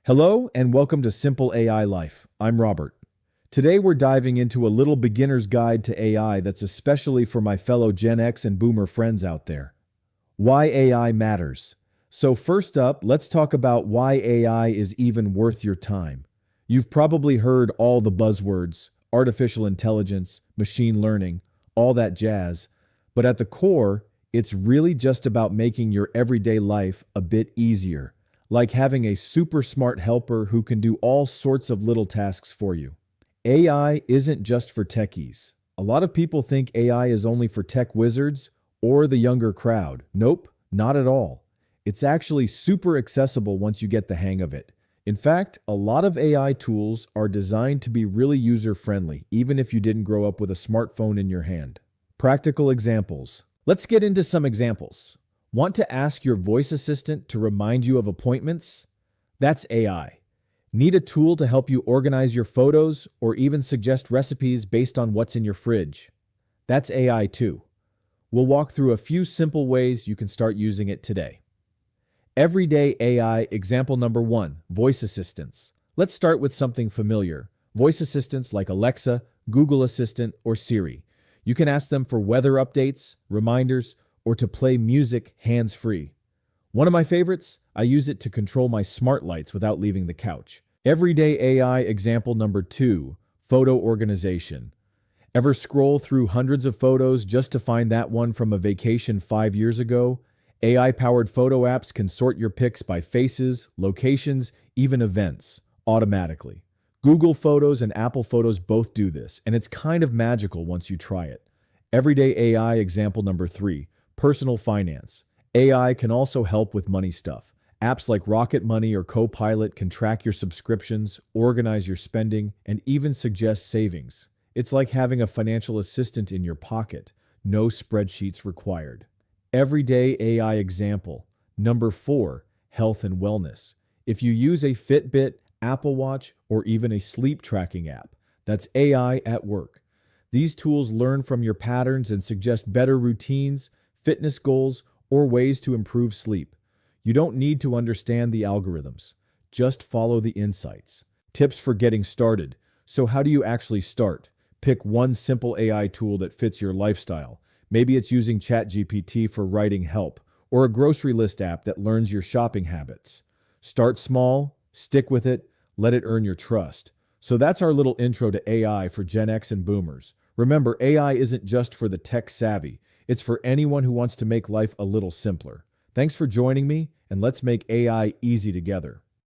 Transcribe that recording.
Hello and welcome to Simple AI Life. I'm Robert. Today we're diving into a little beginner's guide to AI that's especially for my fellow Gen X and Boomer friends out there. Why AI matters. So first up, let's talk about why AI is even worth your time. You've probably heard all the buzzwords, artificial intelligence, machine learning, all that jazz, but at the core, it's really just about making your everyday life a bit easier, like having a super smart helper who can do all sorts of little tasks for you. AI isn't just for techies. A lot of people think AI is only for tech wizards or the younger crowd. Nope, not at all. It's actually super accessible once you get the hang of it. In fact, a lot of AI tools are designed to be really user-friendly, even if you didn't grow up with a smartphone in your hand. Practical examples. Let's get into some examples. Want to ask your voice assistant to remind you of appointments? That's AI. Need a tool to help you organize your photos or even suggest recipes based on what's in your fridge? That's AI too. We'll walk through a few simple ways you can start using it today. Everyday AI example number 1, voice assistants. Let's start with something familiar. Voice assistants like Alexa, Google Assistant, or Siri. You can ask them for weather updates, reminders, or to play music hands-free. One of my favorites, I use it to control my smart lights without leaving the couch. Everyday AI example number 2, photo organization. Ever scroll through hundreds of photos just to find that one from a vacation 5 years ago? AI-powered photo apps can sort your pics by faces, locations, even events, automatically. Google Photos and Apple Photos both do this, and it's kind of magical once you try it. Everyday AI example number 3, personal finance. AI can also help with money stuff. Apps like Rocket Money or Copilot can track your subscriptions, organize your spending, and even suggest savings. It's like having a financial assistant in your pocket. No spreadsheets required. Everyday AI example. Number 4, health and wellness. If you use a Fitbit, Apple Watch, or even a sleep tracking app, that's AI at work. These tools learn from your patterns and suggest better routines, fitness goals, or ways to improve sleep. You don't need to understand the algorithms. Just follow the insights. Tips for getting started. So how do you actually start? Pick one simple AI tool that fits your lifestyle. Maybe it's using ChatGPT for writing help, or a grocery list app that learns your shopping habits. Start small, stick with it, let it earn your trust. So that's our little intro to AI for Gen X and Boomers. Remember, AI isn't just for the tech savvy. It's for anyone who wants to make life a little simpler. Thanks for joining me, and let's make AI easy together.